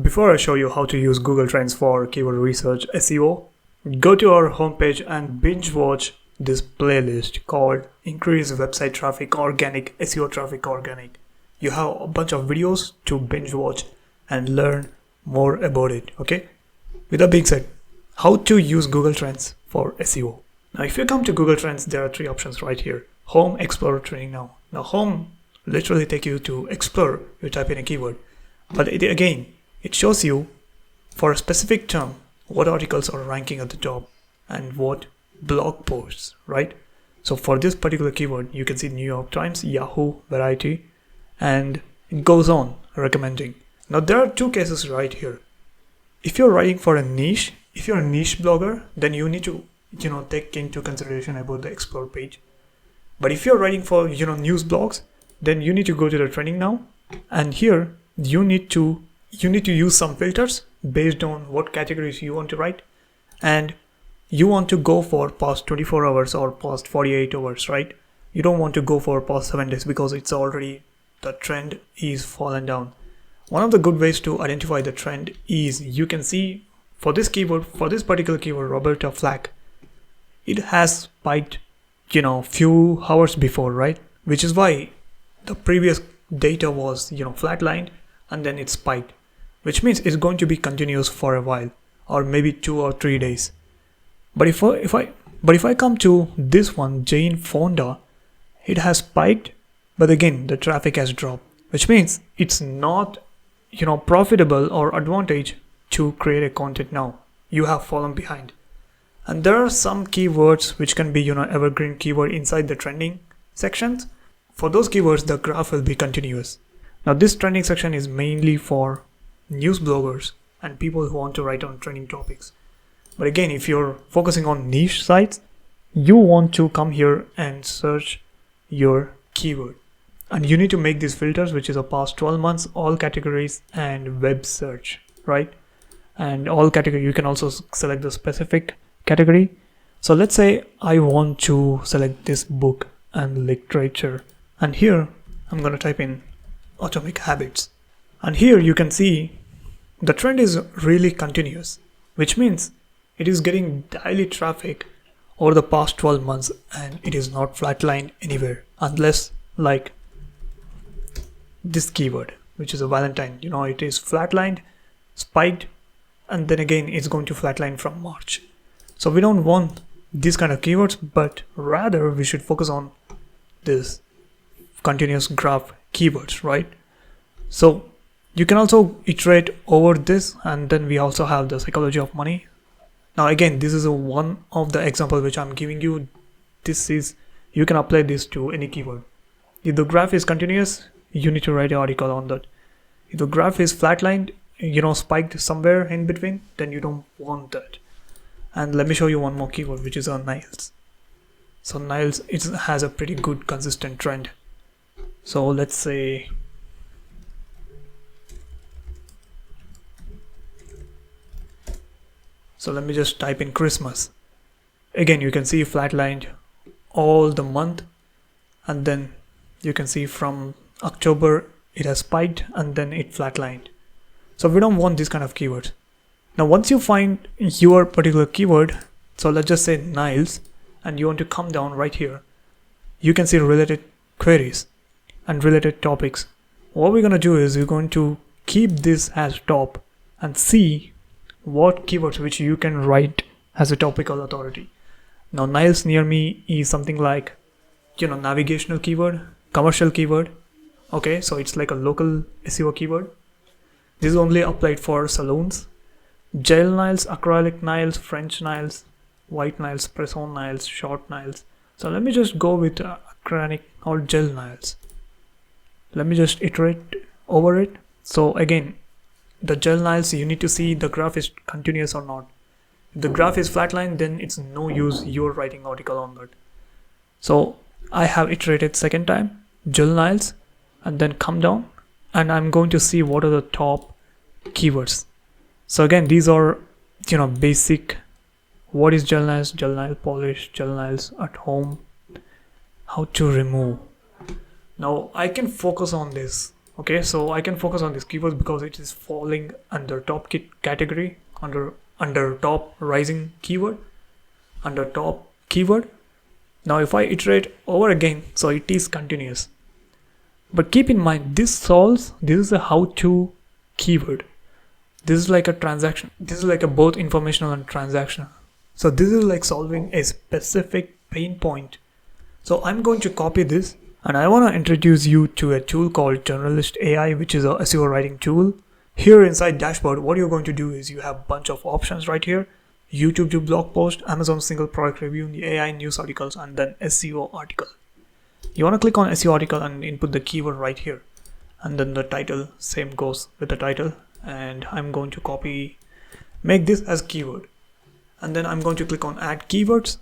Before I show you how to use Google Trends for keyword research SEO, go to our homepage and binge watch this playlist called Increase Website Traffic Organic, SEO Traffic Organic. You have a bunch of videos to binge watch and learn more about it, okay? With that being said, how to use Google Trends for SEO. Now, if you come to Google Trends, there are three options right here. Home, Explore, Training Now. Now, Home literally take you to Explore. You type in a keyword. But it shows you for a specific term what articles are ranking at the top and what blog posts, right? So for this particular keyword, you can see New York Times, Yahoo, Variety, and it goes on recommending. Now there are two cases right here. If you're writing for a niche, if you're a niche blogger, then you need to, take into consideration about the Explore page. But if you're writing for, news blogs, then you need to go to the Trending Now, and here you need to use some filters based on what categories you want to write, and you want to go for past 24 hours or past 48 hours, right? You don't want to go for past 7 days because it's already, the trend is fallen down. One of the good ways to identify the trend is you can see for this keyword, for this particular keyword, Roberta Flack, it has spiked, few hours before, right? Which is why the previous data was, flatlined and then it spiked, which means it's going to be continuous for a while, or maybe 2 or 3 days. But if I come to this one, Jane Fonda, it has spiked, but again the traffic has dropped, which means it's not, profitable or advantage to create a content now. You have fallen behind. And there are some keywords which can be, evergreen keyword inside the trending sections. For those keywords, the graph will be continuous. Now this trending section is mainly for news bloggers and people who want to write on trending topics. But again, if you're focusing on niche sites, you want to come here and search your keyword. And you need to make these filters, which is a past 12 months, all categories, and web search, right? And all category, you can also select the specific category. So let's say I want to select this book and literature. And here I'm going to type in Atomic Habits. And here you can see the trend is really continuous, which means it is getting daily traffic over the past 12 months and it is not flatlined anywhere, unless like this keyword, which is a Valentine, it is flatlined, spiked, and then again it's going to flatline from March. So we don't want these kind of keywords, but rather we should focus on this continuous graph keywords, right? So you can also iterate over this, and then we also have the psychology of money. Now again, this is one of the example which I'm giving you. You can apply this to any keyword. If the graph is continuous, you need to write an article on that. If the graph is flatlined, spiked somewhere in between, then you don't want that. And let me show you one more keyword, which is nails. So nails, it has a pretty good consistent trend. So let's say let me just type in Christmas. Again, you can see flatlined all the month, and then you can see from October it has spiked and then it flatlined. So we don't want this kind of keywords. Now once you find your particular keyword, so let's just say nails, and you want to come down right here, you can see related queries and related topics. What we're going to do is we're going to keep this as top and see what keywords which you can write as a topical authority. Now nails near me is something like, navigational keyword, commercial keyword. Okay, so it's like a local SEO keyword. This is only applied for salons. Gel nails, acrylic nails, French nails, white nails, press-on nails, short nails. So let me just go with acrylic or gel nails. Let me just iterate over it. So again, the gel nails, you need to see the graph is continuous or not. If the graph is flatline, then it's no use you're writing article on that. So I have iterated second time, gel nails, and then come down, and I'm going to see what are the top keywords. So again, these are basic. What is gel nails? Gel nail polish, gel nails at home, how to remove. Now I can focus on this Okay, so I can focus on this keyword because it is falling under top category, under top rising keyword, under top keyword. Now if I iterate over again, so it is continuous. But keep in mind, this is a how-to keyword. This is like a transaction. This is like a both informational and transactional. So this is like solving a specific pain point. So I'm going to copy this, and I want to introduce you to a tool called Journalist AI, which is a SEO writing tool. Here inside dashboard, what you're going to do is you have a bunch of options right here. YouTube to blog post, Amazon single product review, the AI news articles, and then SEO article. You want to click on SEO article and input the keyword right here. And then the title, same goes with the title. And I'm going to make this as keyword. And then I'm going to click on add keywords.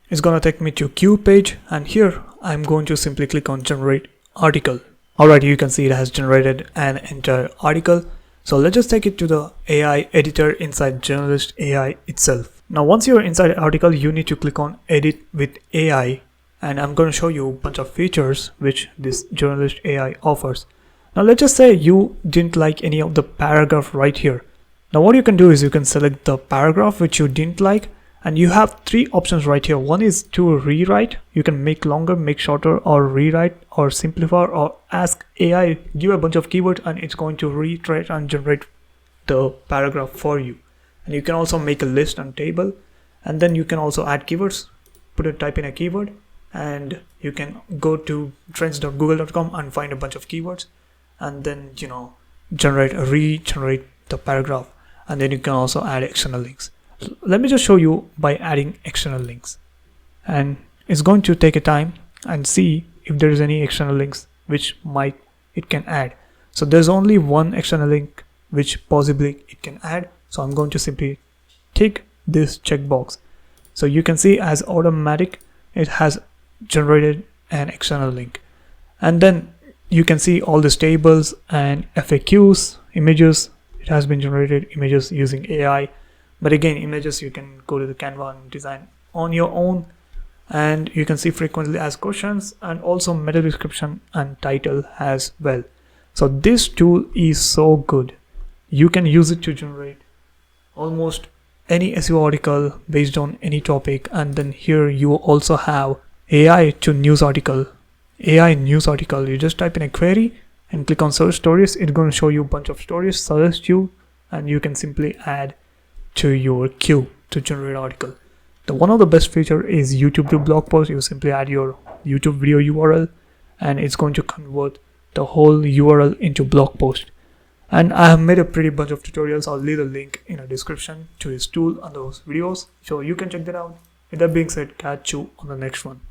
It's going to take me to queue page, and here I'm going to simply click on generate article. Alright, you can see it has generated an entire article. So let's just take it to the AI editor inside Journalist AI itself. Now once you're inside article, you need to click on edit with AI, and I'm going to show you a bunch of features which this Journalist AI offers. Now let's just say you didn't like any of the paragraph right here. Now what you can do is you can select the paragraph which you didn't like, and you have three options right here. One is to rewrite. You can make longer, make shorter, or rewrite, or simplify, or ask AI, give a bunch of keywords, and it's going to reiterate and generate the paragraph for you. And you can also make a list and table, and then you can also add keywords, type in a keyword, and you can go to trends.google.com and find a bunch of keywords, and then regenerate the paragraph, and then you can also add external links. Let me just show you by adding external links, and it's going to take a time and see if there is any external links which it can add. So there's only one external link which possibly it can add, so I'm going to simply tick this checkbox. So you can see as automatic it has generated an external link, and then you can see all these tables and FAQs, images. It has been generated images using AI. But again, images you can go to the Canva and design on your own, and you can see frequently asked questions and also meta description and title as well. So this tool is so good. You can use it to generate almost any SEO article based on any topic, and then here you also have AI to news article. AI news article, you just type in a query and click on search stories. It's going to show you a bunch of stories, suggest you, and you can simply add to your queue to generate article. One of the best feature is YouTube to blog post. You simply add your YouTube video URL, and it's going to convert the whole URL into blog post. And I have made a pretty bunch of tutorials. I'll leave a link in the description to his tool and those videos, so you can check that out. With that being said, catch you on the next one.